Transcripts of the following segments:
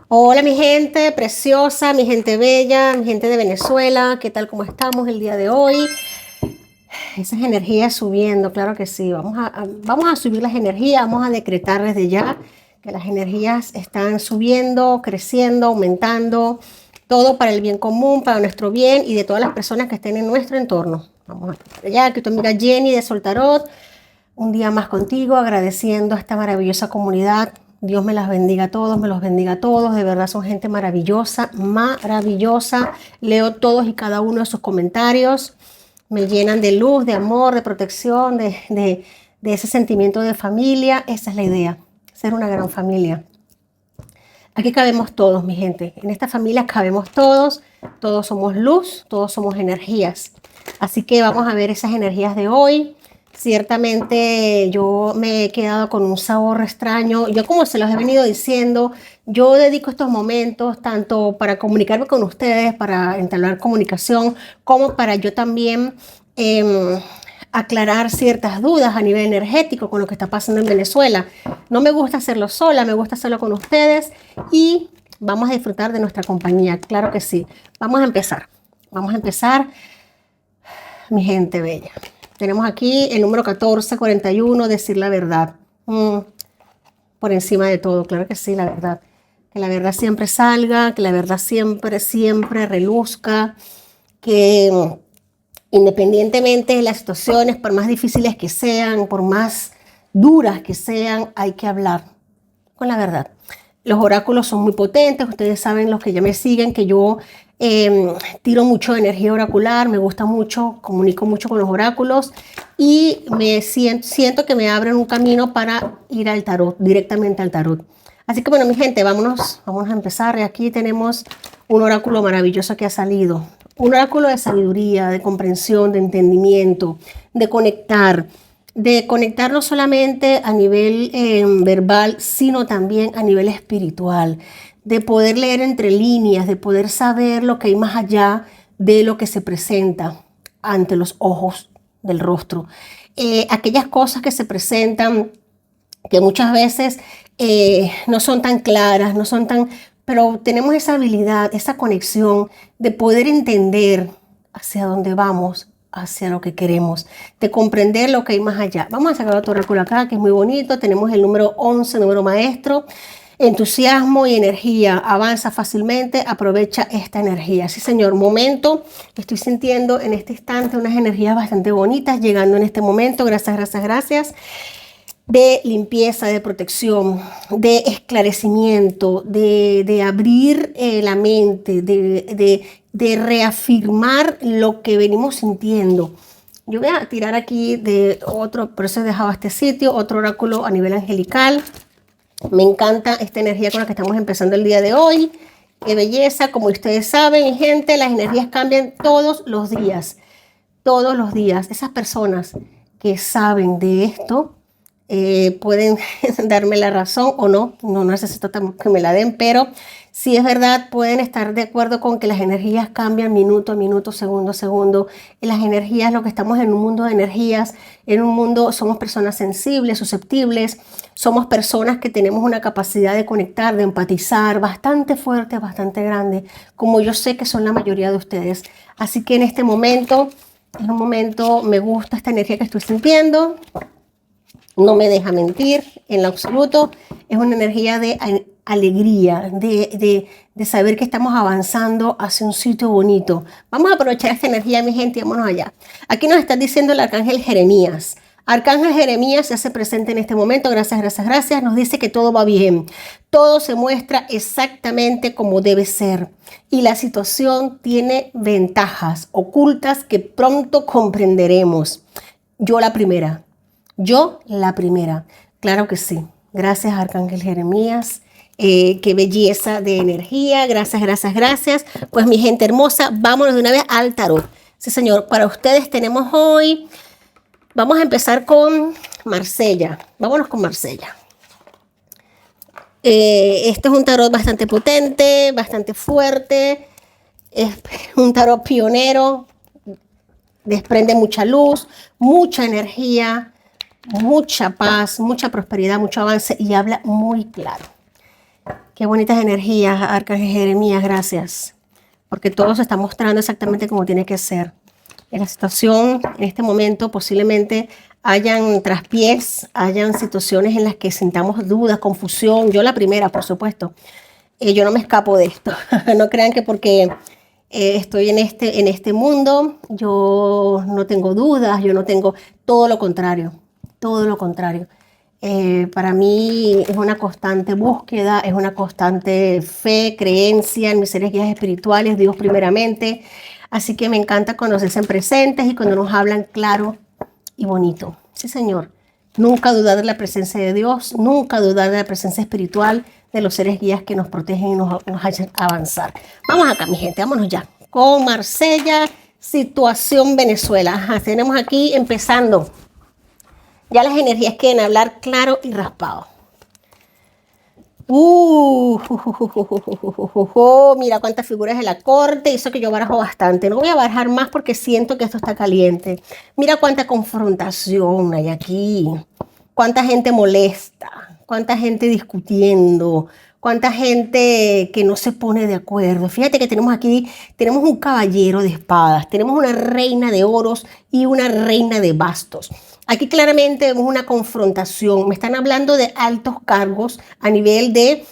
Hola mi gente preciosa, mi gente bella, mi gente de Venezuela, ¿qué tal? ¿Cómo estamos el día de hoy? Esas energías subiendo, claro que sí. Vamos a subir las energías, vamos a decretar desde ya que las energías están subiendo, creciendo, aumentando, todo para el bien común, para nuestro bien y de todas las personas que estén en nuestro entorno. Vamos a decretar ya que tu amiga Jenny de Soltarot, un día más contigo, agradeciendo a esta maravillosa comunidad. Dios me las bendiga a todos, me los bendiga a todos. De verdad son gente maravillosa, maravillosa. Leo todos y cada uno de sus comentarios. Me llenan de luz, de amor, de protección, de ese sentimiento de familia. Esa es la idea, ser una gran familia. Aquí cabemos todos, mi gente. En esta familia cabemos todos. Todos somos luz, todos somos energías. Así que vamos a ver esas energías de hoy. Ciertamente yo me he quedado con un sabor extraño. Yo, como se los he venido diciendo, yo dedico estos momentos tanto para comunicarme con ustedes, para entablar comunicación, como para yo también aclarar ciertas dudas a nivel energético con lo que está pasando en Venezuela. No me gusta hacerlo sola, me gusta hacerlo con ustedes y vamos a disfrutar de nuestra compañía. Claro que sí. Vamos a empezar. Vamos a empezar, mi gente bella. Tenemos aquí el número 1441, decir la verdad. Por encima de todo, claro que sí, la verdad. Que la verdad siempre salga, que la verdad siempre, siempre reluzca, que independientemente de las situaciones, por más difíciles que sean, por más duras que sean, hay que hablar con la verdad. Los oráculos son muy potentes, ustedes saben, los que ya me siguen, que yo tiro mucho energía oracular, me gusta mucho, comunico mucho con los oráculos y me siento que me abren un camino para ir al tarot, directamente al tarot. Así que bueno, mi gente, vamos a empezar. Y aquí tenemos un oráculo maravilloso que ha salido. Un oráculo de sabiduría, de comprensión, de entendimiento, de conectar no solamente a nivel verbal, sino también a nivel espiritual, de poder leer entre líneas, de poder saber lo que hay más allá de lo que se presenta ante los ojos del rostro. Aquellas cosas que se presentan que muchas veces no son tan claras, no son tan, pero tenemos esa habilidad, esa conexión de poder entender hacia dónde vamos, hacia lo que queremos, de comprender lo que hay más allá. Vamos a sacar otro oráculo acá, que es muy bonito. Tenemos el número 11, número maestro. Entusiasmo y energía, avanza fácilmente, aprovecha esta energía. Sí, señor, momento, estoy sintiendo en este instante unas energías bastante bonitas llegando en este momento. Gracias, gracias, gracias. De limpieza, de protección, de esclarecimiento, de abrir la mente, de reafirmar lo que venimos sintiendo. Yo voy a tirar aquí de otro, por eso he dejado este sitio, otro oráculo a nivel angelical. Me encanta esta energía con la que estamos empezando el día de hoy. Qué belleza, como ustedes saben, mi gente, las energías cambian todos los días. Todos los días. Esas personas que saben de esto, pueden darme la razón o no, no necesito que me la den, pero si es verdad, pueden estar de acuerdo con que las energías cambian minuto a minuto, segundo a segundo. Y las energías, lo que estamos en un mundo de energías, en un mundo, somos personas sensibles, susceptibles, somos personas que tenemos una capacidad de conectar, de empatizar bastante fuerte, bastante grande, como yo sé que son la mayoría de ustedes. Así que en un momento me gusta esta energía que estoy sintiendo. No me deja mentir en lo absoluto. Es una energía de alegría, de saber que estamos avanzando hacia un sitio bonito. Vamos a aprovechar esta energía, mi gente, y vámonos allá. Aquí nos está diciendo el arcángel Jeremías. Arcángel Jeremías se hace presente en este momento. Gracias, gracias, gracias. Nos dice que todo va bien. Todo se muestra exactamente como debe ser. Y la situación tiene ventajas ocultas que pronto comprenderemos. Yo la primera. Yo, la primera, claro que sí. Gracias, Arcángel Jeremías. Qué belleza de energía. Gracias, gracias, gracias. Pues mi gente hermosa, vámonos de una vez al tarot. Sí, señor, para ustedes tenemos hoy, vamos a empezar con Marsella. Vámonos con Marsella. Este es un tarot bastante potente, bastante fuerte. Es un tarot pionero. Desprende mucha luz, mucha energía, mucha paz, mucha prosperidad, mucho avance y habla muy claro. Qué bonitas energías, Arcángel Jeremías, gracias. Porque todo se está mostrando exactamente como tiene que ser. En la situación, en este momento, posiblemente hayan traspiés, hayan situaciones en las que sintamos dudas, confusión. Yo la primera, por supuesto. Yo no me escapo de esto. No crean que porque estoy en este mundo, yo no tengo dudas, yo no tengo todo lo contrario, todo lo contrario. Para mí es una constante búsqueda, es una constante fe, creencia en mis seres guías espirituales, Dios primeramente. Así que me encanta cuando se hacen presentes y cuando nos hablan claro y bonito. Sí, Señor. Nunca dudar de la presencia de Dios, nunca dudar de la presencia espiritual de los seres guías que nos protegen y nos hacen avanzar. Vamos acá, mi gente, vámonos ya. Con Marsella, situación Venezuela. Ajá, tenemos aquí empezando. Ya las energías quieren hablar claro y raspado. Mira cuántas figuras de la corte. Eso que yo barajo bastante. No voy a barajar más porque siento que esto está caliente. Mira cuánta confrontación hay aquí. Cuánta gente molesta. Cuánta gente discutiendo. Cuánta gente que no se pone de acuerdo. Fíjate que tenemos aquí, tenemos un caballero de espadas. Tenemos una reina de oros y una reina de bastos. Aquí claramente vemos una confrontación. Me están hablando de altos cargos a nivel de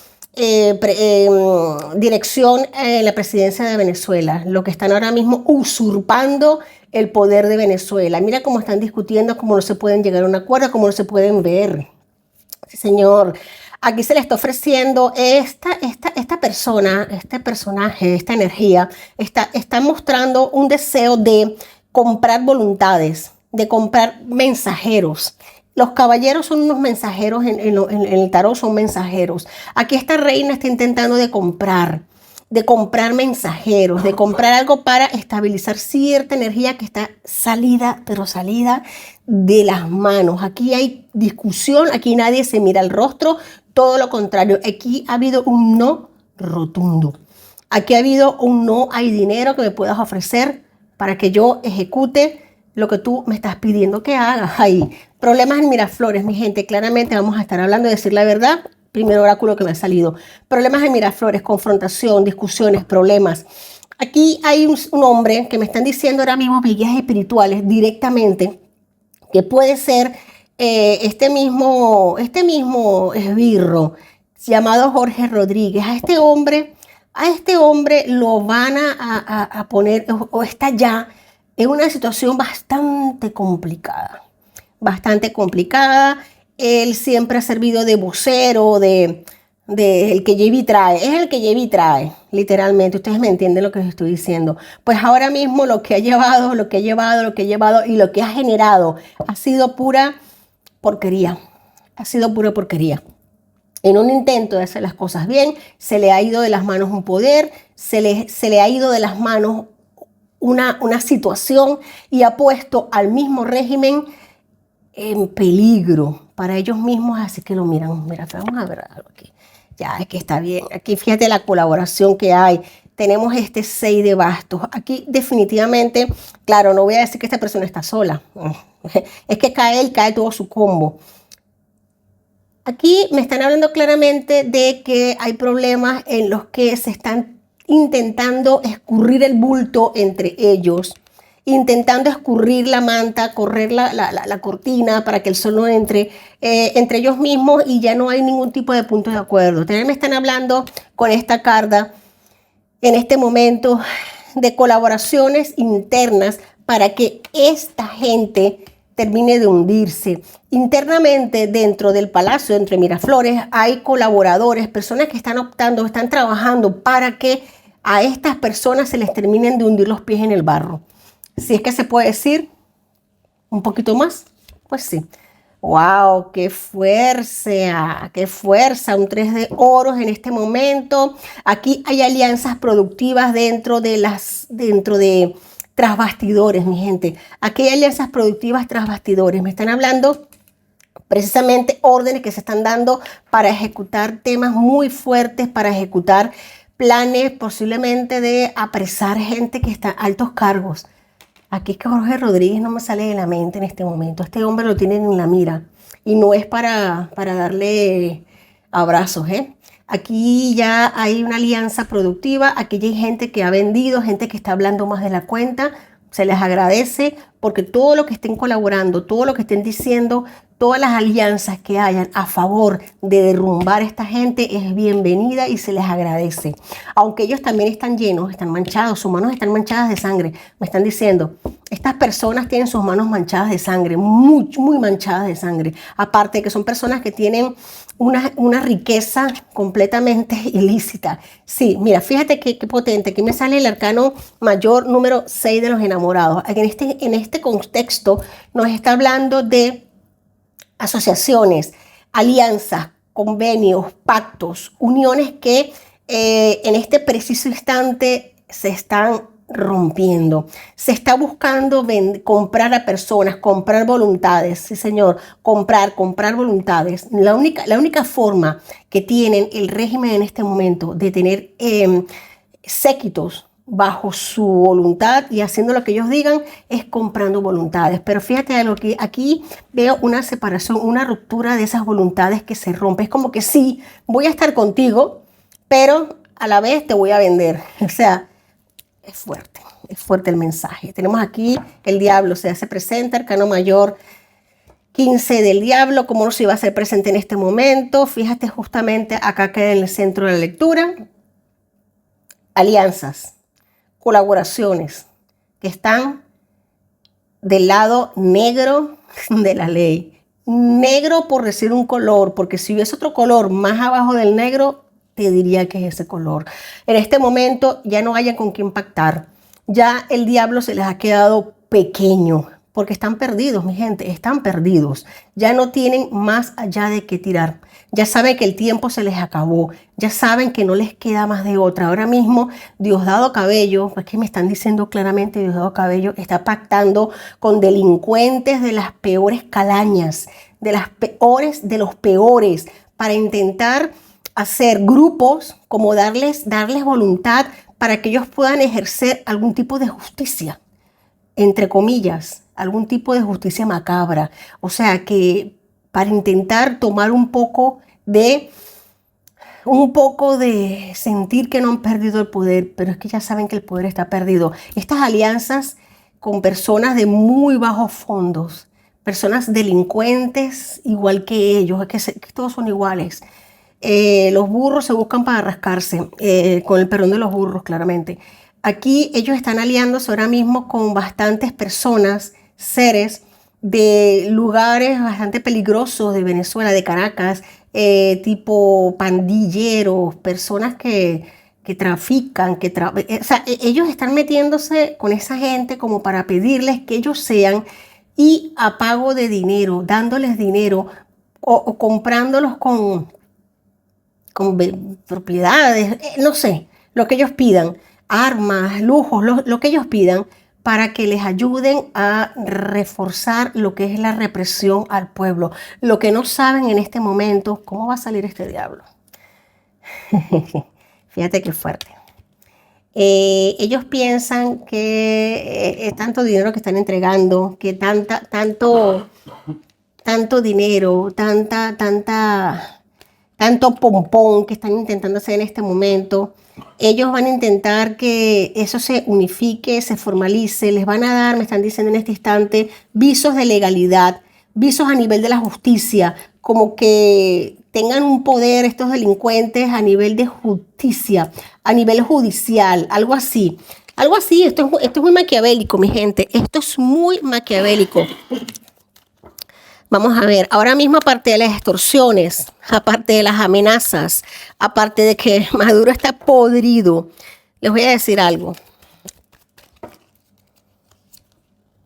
dirección en la presidencia de Venezuela, lo que están ahora mismo usurpando el poder de Venezuela. Mira cómo están discutiendo, cómo no se pueden llegar a un acuerdo, cómo no se pueden ver. Sí, señor. Aquí se le está ofreciendo esta persona, este personaje, esta energía, está mostrando un deseo de comprar voluntades, de comprar mensajeros. Los caballeros son unos mensajeros, en el tarot son mensajeros. Aquí esta reina está intentando de comprar mensajeros, de comprar algo para estabilizar cierta energía que está salida, pero salida de las manos. Aquí hay discusión, aquí nadie se mira el rostro, todo lo contrario. Aquí ha habido un no rotundo. Aquí ha habido un no hay dinero que me puedas ofrecer para que yo ejecute lo que tú me estás pidiendo que hagas ahí. Problemas en Miraflores, mi gente, claramente vamos a estar hablando de decir la verdad. Primer oráculo que me ha salido. Problemas en Miraflores, confrontación, discusiones, problemas. Aquí hay un hombre que me están diciendo ahora mismo guías espirituales directamente, que puede ser este mismo esbirro llamado Jorge Rodríguez. A este hombre lo van a poner, o está ya en una situación bastante complicada. Bastante complicada. Él siempre ha servido de vocero, de el que lleva y trae. Es el que lleva y trae, literalmente. Ustedes me entienden lo que les estoy diciendo. Pues ahora mismo lo que ha llevado y lo que ha generado ha sido pura porquería. Ha sido pura porquería. En un intento de hacer las cosas bien, se le ha ido de las manos un poder, se le ha ido de las manos una situación y ha puesto al mismo régimen en peligro para ellos mismos, así que lo miran. Mira, vamos a ver algo aquí. Ya, es que está bien. Aquí fíjate la colaboración que hay. Tenemos este 6 de bastos. Aquí definitivamente, claro, no voy a decir que esta persona está sola. Es que cae todo su combo. Aquí me están hablando claramente de que hay problemas en los que se están intentando escurrir el bulto entre ellos, intentando escurrir la manta, correr la cortina para que el sol no entre entre ellos mismos y ya no hay ningún tipo de punto de acuerdo. También me están hablando con esta carta en este momento de colaboraciones internas para que esta gente termine de hundirse. Internamente dentro del palacio, entre Miraflores, hay colaboradores, personas que están optando, están trabajando para que a estas personas se les terminen de hundir los pies en el barro. Si es que se puede decir un poquito más, pues sí. ¡Wow! ¡Qué fuerza! ¡Qué fuerza! Un 3 de oros en este momento. Aquí hay alianzas productivas dentro de tras bastidores, mi gente. Aquí hay alianzas productivas tras bastidores. Me están hablando precisamente órdenes que se están dando para ejecutar temas muy fuertes, para ejecutar planes posiblemente de apresar gente que está a altos cargos. Aquí es que Jorge Rodríguez no me sale de la mente en este momento. Este hombre lo tienen en la mira. Y no es para darle abrazos, ¿eh? Aquí ya hay una alianza productiva, aquí ya hay gente que ha vendido, gente que está hablando más de la cuenta. Se les agradece porque todo lo que estén colaborando, todo lo que estén diciendo, todas las alianzas que hayan a favor de derrumbar a esta gente es bienvenida y se les agradece. Aunque ellos también están llenos, están manchados, sus manos están manchadas de sangre. Me están diciendo, estas personas tienen sus manos manchadas de sangre, muy, muy manchadas de sangre. Aparte de que son personas que tienen una riqueza completamente ilícita. Sí, mira, fíjate qué potente. Aquí me sale el arcano mayor número 6 de los enamorados. En este contexto nos está hablando de asociaciones, alianzas, convenios, pactos, uniones que en este preciso instante se están rompiendo. Se está buscando comprar a personas, comprar voluntades, sí señor, comprar voluntades. La única forma que tienen el régimen en este momento de tener séquitos bajo su voluntad y haciendo lo que ellos digan es comprando voluntades. Pero fíjate de lo que aquí veo, una separación, una ruptura de esas voluntades que se rompe. Es como que sí, voy a estar contigo, pero a la vez te voy a vender. O sea, es fuerte el mensaje. Tenemos aquí el diablo, se hace presente, arcano mayor 15 del diablo, cómo no se iba a hacer presente en este momento. Fíjate justamente acá que en el centro de la lectura, alianzas, colaboraciones que están del lado negro de la ley. Negro por decir un color, porque si hubiese otro color más abajo del negro, te diría que es ese color. En este momento ya no haya con quién pactar. Ya el diablo se les ha quedado pequeño, porque están perdidos, mi gente, están perdidos. Ya no tienen más allá de qué tirar. Ya saben que el tiempo se les acabó. Ya saben que no les queda más de otra. Ahora mismo, Diosdado Cabello, es que me están diciendo claramente, Diosdado Cabello está pactando con delincuentes de las peores calañas, de las peores de los peores, para intentar hacer grupos, como darles voluntad para que ellos puedan ejercer algún tipo de justicia, entre comillas, algún tipo de justicia macabra. O sea, que para intentar tomar un poco de sentir que no han perdido el poder, pero es que ya saben que el poder está perdido. Estas alianzas con personas de muy bajos fondos, personas delincuentes igual que ellos, que todos son iguales. Los burros se buscan para rascarse, con el perdón de los burros, claramente. Aquí ellos están aliándose ahora mismo con bastantes personas, seres de lugares bastante peligrosos de Venezuela, de Caracas, tipo pandilleros, personas que trafican, o sea, ellos están metiéndose con esa gente como para pedirles que ellos sean y a pago de dinero, dándoles dinero o comprándolos con propiedades, no sé, lo que ellos pidan, armas, lujos, lo que ellos pidan, para que les ayuden a reforzar lo que es la represión al pueblo. Lo que no saben en este momento, ¿cómo va a salir este diablo? Fíjate qué fuerte. Ellos piensan que es tanto dinero que están entregando, que tanto dinero, tanto pompón que están intentando hacer en este momento. Ellos van a intentar que eso se unifique, se formalice, les van a dar, me están diciendo en este instante, visos de legalidad, visos a nivel de la justicia, como que tengan un poder estos delincuentes a nivel de justicia, a nivel judicial, algo así. Algo así, esto es muy maquiavélico, mi gente, esto es muy maquiavélico. Vamos a ver, ahora mismo aparte de las extorsiones, aparte de las amenazas, aparte de que Maduro está podrido, les voy a decir algo.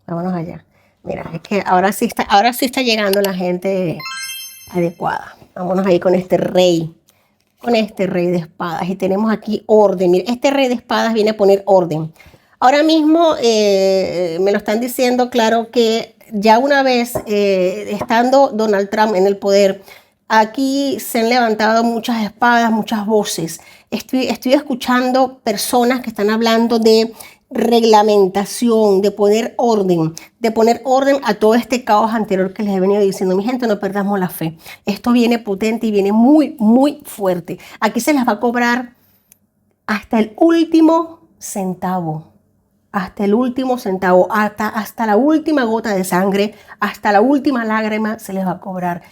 Vámonos allá. Mira, es que ahora sí está llegando la gente adecuada. Vámonos ahí con este rey de espadas. Y tenemos aquí orden. Mira, este rey de espadas viene a poner orden. Ahora mismo me lo están diciendo, claro, que ya una vez estando Donald Trump en el poder, aquí se han levantado muchas espadas, muchas voces. Estoy escuchando personas que están hablando de reglamentación, de poner orden a todo este caos anterior que les he venido diciendo. Mi gente, no perdamos la fe. Esto viene potente y viene muy, muy fuerte. Aquí se les va a cobrar hasta el último centavo. Hasta el último centavo, hasta la última gota de sangre, hasta la última lágrima se les va a cobrar.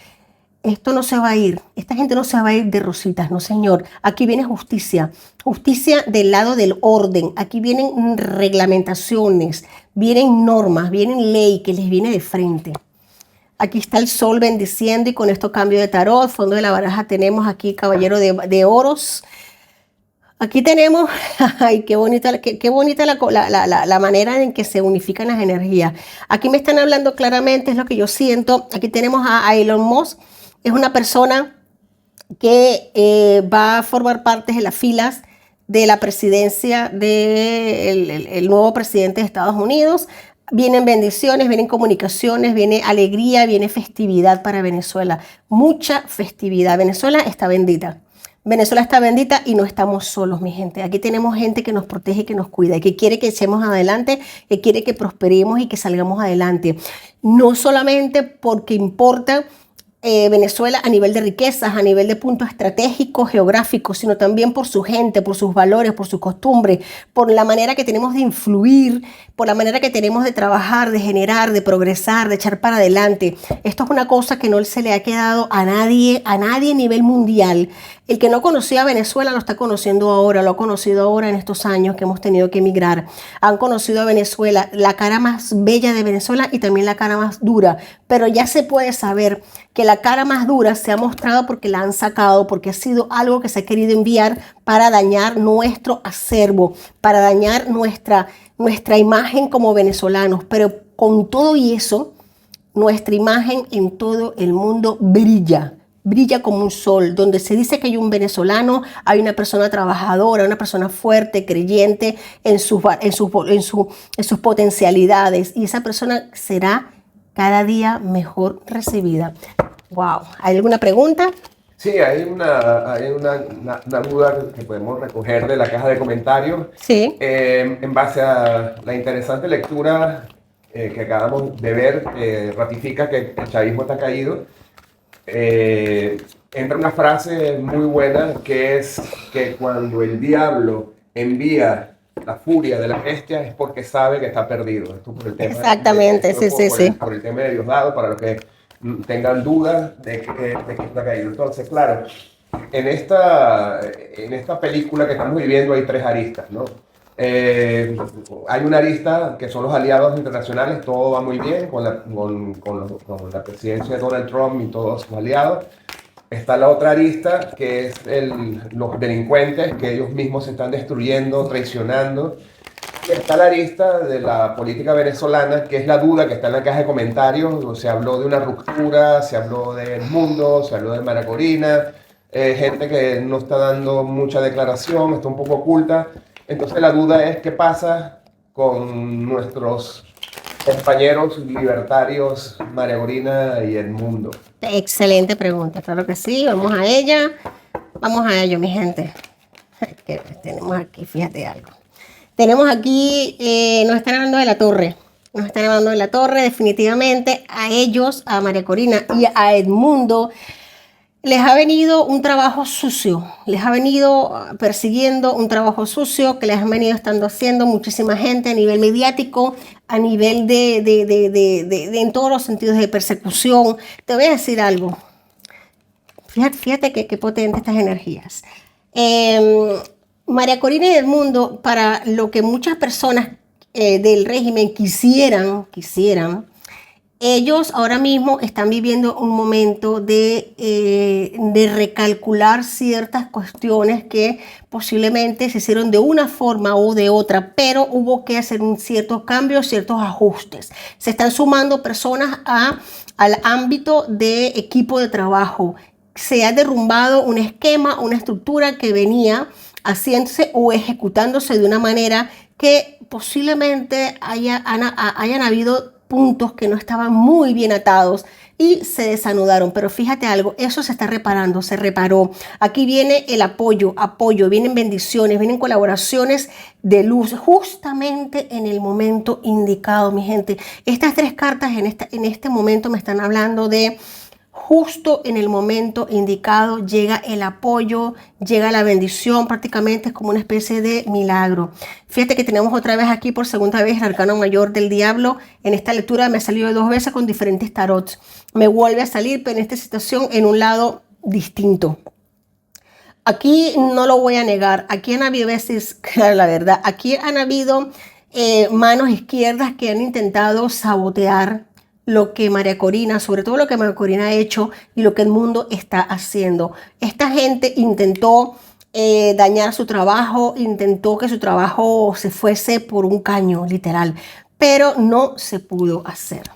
Esto no se va a ir, esta gente no se va a ir de rositas, no señor. Aquí viene justicia, justicia del lado del orden. Aquí vienen reglamentaciones, vienen normas, vienen ley que les viene de frente. Aquí está el sol bendiciendo y con esto cambio de tarot. Fondo de la baraja tenemos aquí caballero de oros. Aquí tenemos, ay, qué bonita la manera en que se unifican las energías. Aquí me están hablando claramente, es lo que yo siento. Aquí tenemos a Elon Musk. Es una persona que va a formar parte de las filas de la presidencia del nuevo presidente de Estados Unidos. Vienen bendiciones, vienen comunicaciones, viene alegría, viene festividad para Venezuela. Mucha festividad. Venezuela está bendita. Venezuela está bendita y no estamos solos, mi gente. Aquí tenemos gente que nos protege y que nos cuida y que quiere que echemos adelante, que quiere que prosperemos y que salgamos adelante. No solamente porque importa Venezuela a nivel de riquezas, a nivel de puntos estratégicos, geográficos, sino también por su gente, por sus valores, por sus costumbres, por la manera que tenemos de influir, por la manera que tenemos de trabajar, de generar, de progresar, de echar para adelante. Esto es una cosa que no se le ha quedado a nadie a nivel mundial. El que no conocía a Venezuela lo está conociendo ahora, lo ha conocido ahora en estos años que hemos tenido que emigrar. Han conocido a Venezuela, la cara más bella de Venezuela y también la cara más dura. Pero ya se puede saber que la cara más dura se ha mostrado porque la han sacado, porque ha sido algo que se ha querido enviar para dañar nuestro acervo, para dañar nuestra imagen como venezolanos. Pero con todo y eso, nuestra imagen en todo el mundo brilla. Brilla como un sol. Donde se dice que hay un venezolano, hay una persona trabajadora, una persona fuerte, creyente en sus potencialidades. Y esa persona será cada día mejor recibida. Wow. ¿Hay alguna pregunta? Sí, hay una duda que podemos recoger de la caja de comentarios. Sí. En base a la interesante lectura que acabamos de ver, ratifica que el chavismo está caído. Entra una frase muy buena que es que cuando el diablo envía la furia de la bestia es porque sabe que está perdido. Esto por el tema exactamente, sí. Por el tema de Diosdado, para los que tengan dudas de que está caído. Entonces, claro, en esta película que estamos viviendo hay tres aristas, ¿no? Hay una arista que son los aliados internacionales, todo va muy bien con la presidencia de Donald Trump y todos sus aliados. Está la otra arista que es los delincuentes que ellos mismos se están destruyendo, traicionando. Y está la arista de la política venezolana, que es la duda que está en la caja de comentarios. Se habló de una ruptura, se habló del mundo, se habló de María Corina, gente que no está dando mucha declaración, está un poco oculta. Entonces la duda es qué pasa con nuestros compañeros libertarios María Corina y el mundo. Excelente pregunta, claro que sí, vamos a ella. Vamos a ello, mi gente. Que tenemos aquí, fíjate algo. Tenemos aquí, nos están hablando de la torre. Nos están hablando de la torre, definitivamente a ellos, a María Corina y a Edmundo, les ha venido un trabajo sucio, les ha venido persiguiendo un trabajo sucio que les han venido estando haciendo muchísima gente a nivel mediático, a nivel en todos los sentidos de persecución. Te voy a decir algo, fíjate qué potentes estas energías. María Corina y Edmundo, para lo que muchas personas del régimen quisieran, ellos ahora mismo están viviendo un momento de recalcular ciertas cuestiones que posiblemente se hicieron de una forma o de otra, pero hubo que hacer ciertos cambios, ciertos ajustes. Se están sumando personas al ámbito de equipo de trabajo. Se ha derrumbado un esquema, una estructura que venía haciéndose o ejecutándose de una manera que posiblemente hayan habido puntos que no estaban muy bien atados. y se desanudaron. Pero fíjate algo, eso se está reparando, se reparó. Aquí viene el apoyo, vienen bendiciones, vienen colaboraciones de luz justamente en el momento indicado, mi gente. Estas tres cartas en este momento me están hablando de justo en el momento indicado llega el apoyo, llega la bendición, prácticamente es como una especie de milagro. Fíjate que tenemos otra vez aquí por segunda vez el arcano mayor del diablo. En esta lectura me ha salido 2 veces con diferentes tarots. Me vuelve a salir, pero en esta situación en un lado distinto. Aquí no lo voy a negar, aquí han habido veces, claro, la verdad, aquí han habido manos izquierdas que han intentado sabotear lo que María Corina, sobre todo lo que María Corina ha hecho y lo que el mundo está haciendo. Esta gente intentó dañar su trabajo, intentó que su trabajo se fuese por un caño, literal, pero no se pudo hacer.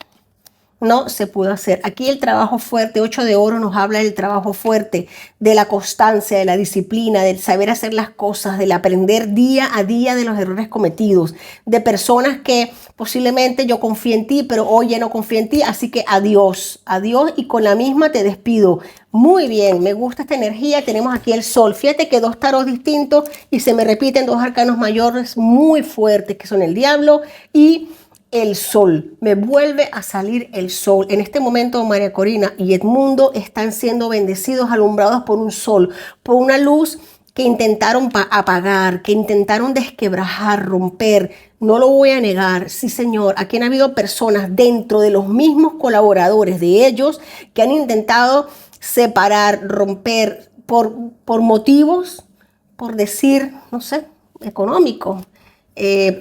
No se pudo hacer. Aquí el trabajo fuerte, 8 de oro nos habla del trabajo fuerte, de la constancia, de la disciplina, del saber hacer las cosas, del aprender día a día de los errores cometidos, de personas que posiblemente yo confío en ti, pero hoy ya no confío en ti, así que adiós, adiós y con la misma te despido. Muy bien, me gusta esta energía. Tenemos aquí el sol. Fíjate que 2 tarots distintos y se me repiten 2 arcanos mayores muy fuertes que son el diablo y el sol. Me vuelve a salir el sol. En este momento María Corina y Edmundo están siendo bendecidos, alumbrados por un sol, por una luz que intentaron apagar, que intentaron desquebrajar, romper. No lo voy a negar, sí señor, aquí han habido personas dentro de los mismos colaboradores de ellos que han intentado separar, romper por motivos, por decir, no sé, económicos,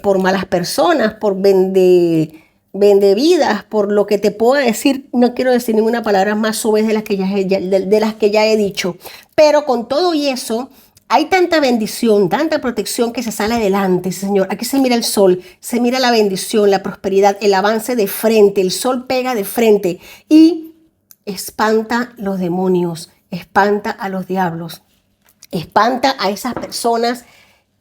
por malas personas, por vende vidas, por lo que te puedo decir. No quiero decir ninguna palabra más suave de las que ya he dicho, pero con todo y eso hay tanta bendición, tanta protección que se sale adelante, Señor. Aquí se mira el sol, se mira la bendición, la prosperidad, el avance de frente. El sol pega de frente y espanta los demonios, espanta a los diablos, espanta a esas personas.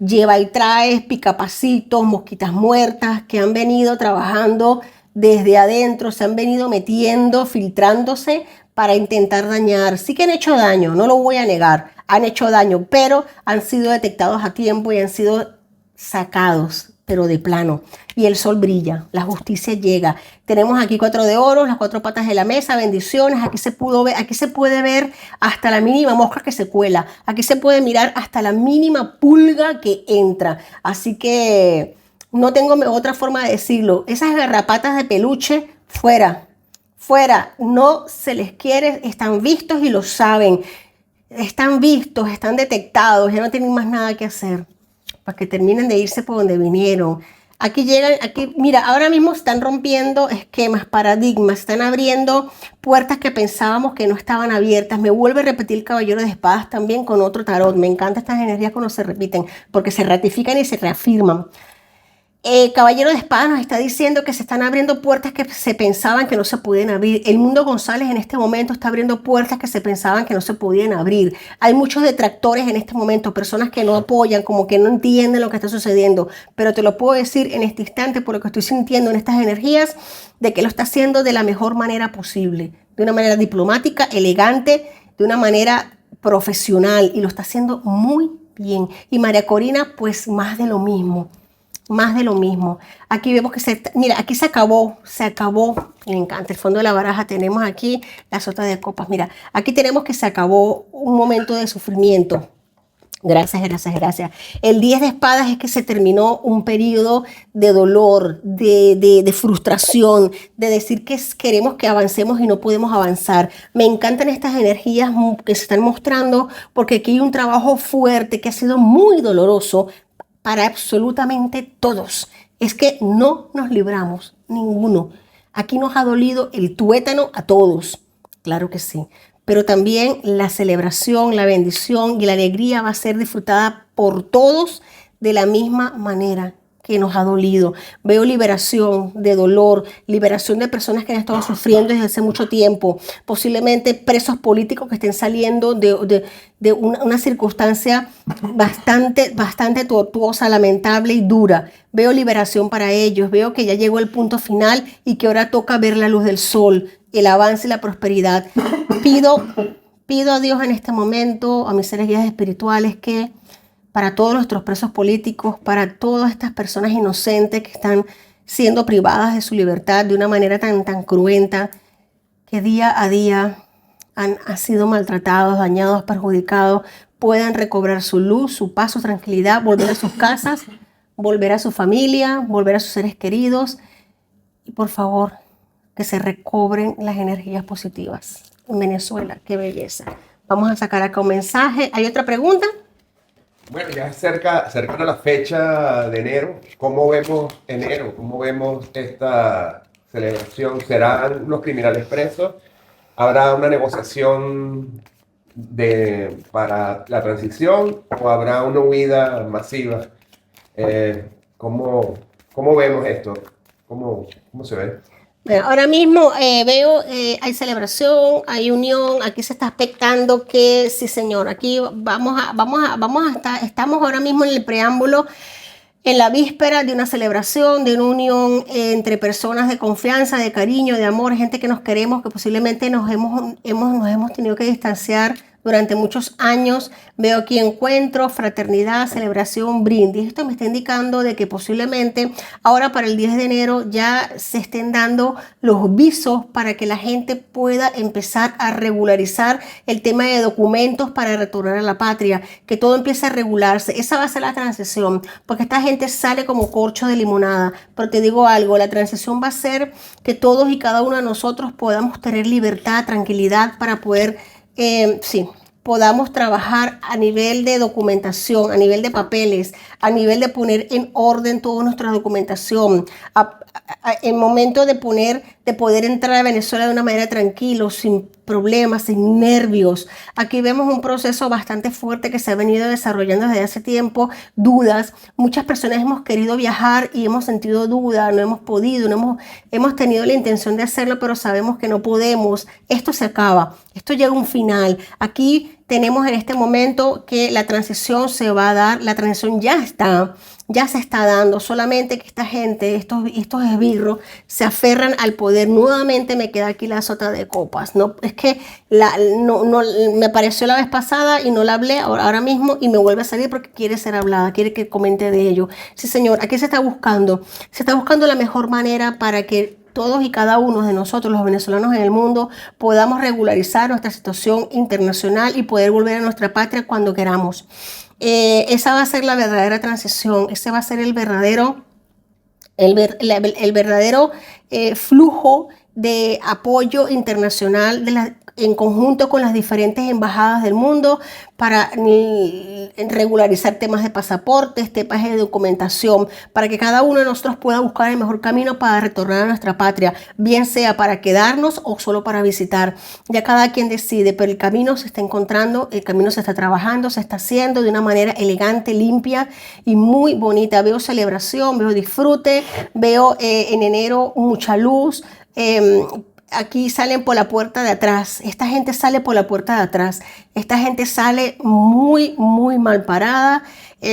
Lleva y trae, picapacitos, mosquitas muertas que han venido trabajando desde adentro, se han venido metiendo, filtrándose para intentar dañar. Sí que han hecho daño, no lo voy a negar, han hecho daño, pero han sido detectados a tiempo y han sido sacados, pero de plano. Y el sol brilla, la justicia llega. Tenemos aquí 4 de oro, las 4 patas de la mesa, bendiciones. Aquí se puede ver hasta la mínima mosca que se cuela. Aquí se puede mirar hasta la mínima pulga que entra. Así que no tengo otra forma de decirlo. Esas garrapatas de peluche, fuera, fuera. No se les quiere, están vistos y lo saben. Están vistos, están detectados, ya no tienen más nada que hacer para que terminen de irse por donde vinieron. Aquí llegan, mira, ahora mismo están rompiendo esquemas, paradigmas, están abriendo puertas que pensábamos que no estaban abiertas. Me vuelve a repetir el caballero de espadas también con otro tarot. Me encantan estas energías cuando se repiten, porque se ratifican y se reafirman. Caballero de espadas nos está diciendo que se están abriendo puertas que se pensaban que no se podían abrir. El Mundo González en este momento está abriendo puertas que se pensaban que no se podían abrir. Hay muchos detractores en este momento, personas que no apoyan, como que no entienden lo que está sucediendo. Pero te lo puedo decir en este instante, por lo que estoy sintiendo en estas energías, de que lo está haciendo de la mejor manera posible. De una manera diplomática, elegante, de una manera profesional. Y lo está haciendo muy bien. Y María Corina, pues más de lo mismo. Más de lo mismo. Aquí vemos que mira, aquí se acabó, me encanta el fondo de la baraja. Tenemos aquí la sota de copas. Mira, aquí tenemos que se acabó un momento de sufrimiento. Gracias, gracias, gracias. El 10 de espadas es que se terminó un periodo de dolor, de frustración, de decir que queremos que avancemos y no podemos avanzar. Me encantan estas energías que se están mostrando porque aquí hay un trabajo fuerte que ha sido muy doloroso para absolutamente todos. Es que no nos libramos, ninguno. Aquí nos ha dolido el tuétano a todos, claro que sí. Pero también la celebración, la bendición y la alegría va a ser disfrutada por todos de la misma manera que nos ha dolido. Veo liberación de dolor, liberación de personas que han estado sufriendo desde hace mucho tiempo, posiblemente presos políticos que estén saliendo de una circunstancia bastante tortuosa, lamentable y dura. Veo liberación para ellos, veo que ya llegó el punto final y que ahora toca ver la luz del sol. el avance y la prosperidad. Pido a Dios en este momento, a mis seres guías espirituales, que para todos nuestros presos políticos, para todas estas personas inocentes que están siendo privadas de su libertad de una manera tan cruenta, que día a día han sido maltratados, dañados, perjudicados, puedan recobrar su luz, su paz, su tranquilidad, volver a sus casas, volver a su familia, volver a sus seres queridos. Y por favor, que se recobren las energías positivas en Venezuela. ¡Qué belleza! Vamos a sacar acá un mensaje. ¿Hay otra pregunta? Bueno, ya cerca la fecha de enero. ¿Cómo vemos enero? ¿Cómo vemos esta celebración? ¿Serán los criminales presos? ¿Habrá una negociación para la transición o habrá una huida masiva? ¿Cómo vemos esto? ¿Cómo se ve? Bueno, ahora mismo veo, hay celebración, hay unión, aquí se está expectando que, sí señor, aquí estamos ahora mismo en el preámbulo, en la víspera de una celebración, de una unión entre personas de confianza, de cariño, de amor, gente que nos queremos, que posiblemente nos hemos tenido que distanciar durante muchos años. Veo aquí encuentro, fraternidad, celebración, brindis. Esto me está indicando de que posiblemente ahora para el 10 de enero ya se estén dando los visos para que la gente pueda empezar a regularizar el tema de documentos para retornar a la patria, que todo empiece a regularse. Esa va a ser la transición, porque esta gente sale como corcho de limonada. Pero te digo algo, la transición va a ser que todos y cada uno de nosotros podamos tener libertad, tranquilidad para poder podamos trabajar a nivel de documentación, a nivel de papeles, a nivel de poner en orden toda nuestra documentación, en momento de poder entrar a Venezuela de una manera tranquila, sin problemas, sin nervios. Aquí vemos un proceso bastante fuerte que se ha venido desarrollando desde hace tiempo, dudas. Muchas personas hemos querido viajar y hemos sentido duda, no hemos podido, hemos tenido la intención de hacerlo, pero sabemos que no podemos. Esto se acaba, esto llega a un final. Aquí tenemos en este momento que la transición se va a dar, la transición ya se está dando, solamente que esta gente, estos esbirros, se aferran al poder. Nuevamente me queda aquí la sota de copas. No, es que me apareció la vez pasada y no la hablé ahora mismo y me vuelve a salir porque quiere ser hablada, quiere que comente de ello. Sí, señor, aquí se está buscando la mejor manera para que todos y cada uno de nosotros, los venezolanos en el mundo, podamos regularizar nuestra situación internacional y poder volver a nuestra patria cuando queramos. Esa va a ser la verdadera transición, ese va a ser el verdadero flujo de apoyo internacional en conjunto con las diferentes embajadas del mundo para regularizar temas de pasaportes, temas de documentación, para que cada uno de nosotros pueda buscar el mejor camino para retornar a nuestra patria, bien sea para quedarnos o solo para visitar. Ya cada quien decide, pero el camino se está encontrando, el camino se está trabajando, se está haciendo de una manera elegante, limpia y muy bonita. Veo celebración, veo disfrute, veo en enero mucha luz. Aquí salen por la puerta de atrás. Esta gente sale por la puerta de atrás. Esta gente sale muy, muy mal parada.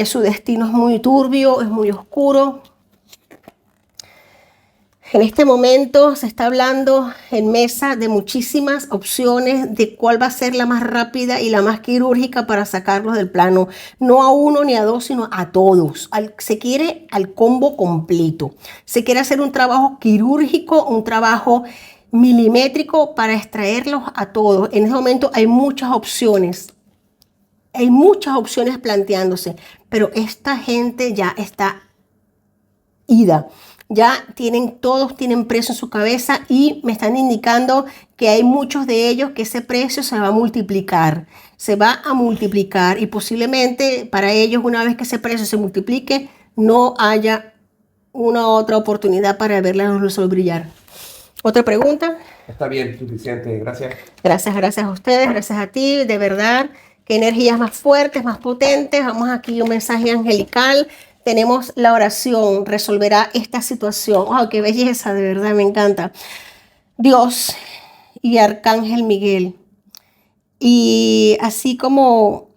Su destino es muy turbio, es muy oscuro. En este momento se está hablando en mesa de muchísimas opciones de cuál va a ser la más rápida y la más quirúrgica para sacarlos del plano. No a uno ni a dos, sino a todos. Se quiere al combo completo. Se quiere hacer un trabajo quirúrgico, un trabajo milimétrico para extraerlos a todos. En este momento hay muchas opciones. Hay muchas opciones planteándose, pero esta gente ya está ida. Ya todos tienen precio en su cabeza y me están indicando que hay muchos de ellos que ese precio se va a multiplicar. Se va a multiplicar y posiblemente para ellos, una vez que ese precio se multiplique, no haya una otra oportunidad para ver la luz brillar. ¿Otra pregunta? Está bien, suficiente. Gracias. Gracias a ustedes, gracias a ti. De verdad, qué energías más fuertes, más potentes. Vamos aquí un mensaje angelical. Tenemos la oración, resolverá esta situación. ¡Oh, qué belleza! De verdad, me encanta. Dios y Arcángel Miguel. Y así como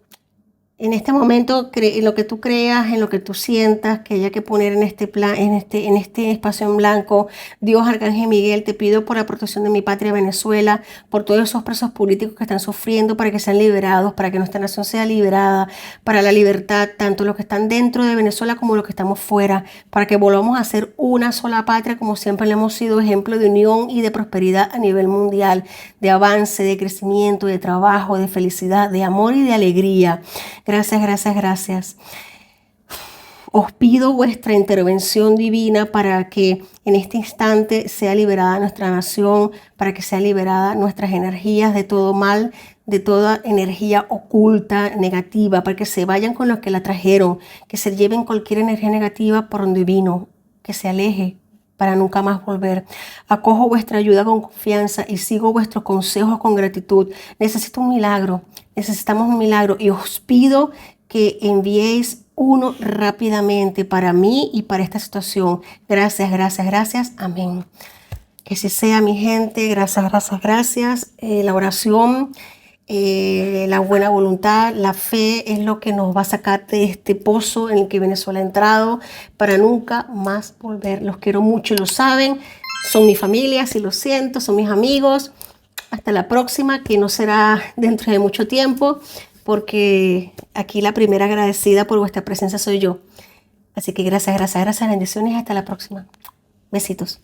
En este momento, en lo que tú creas, en lo que tú sientas, que haya que poner en este plan, en este espacio en blanco, Dios, Arcángel Miguel, te pido por la protección de mi patria Venezuela, por todos esos presos políticos que están sufriendo, para que sean liberados, para que nuestra nación sea liberada, para la libertad, tanto los que están dentro de Venezuela como los que estamos fuera, para que volvamos a ser una sola patria, como siempre le hemos sido ejemplo de unión y de prosperidad a nivel mundial, de avance, de crecimiento, de trabajo, de felicidad, de amor y de alegría. Gracias, gracias, gracias. Os pido vuestra intervención divina para que en este instante sea liberada nuestra nación, para que sea liberada nuestras energías de todo mal, de toda energía oculta, negativa, para que se vayan con los que la trajeron, que se lleven cualquier energía negativa por donde vino, que se aleje para nunca más volver. Acojo vuestra ayuda con confianza y sigo vuestros consejos con gratitud. Necesito un milagro, necesitamos un milagro y os pido que enviéis uno rápidamente para mí y para esta situación. Gracias, gracias, gracias. Amén. Que así sea, mi gente. Gracias, gracias, gracias. La oración, la buena voluntad, la fe es lo que nos va a sacar de este pozo en el que Venezuela ha entrado para nunca más volver. Los quiero mucho y lo saben. Son mi familia, si lo siento, son mis amigos. Hasta la próxima, que no será dentro de mucho tiempo, porque aquí la primera agradecida por vuestra presencia soy yo. Así que gracias, gracias, gracias, bendiciones. Hasta la próxima. Besitos.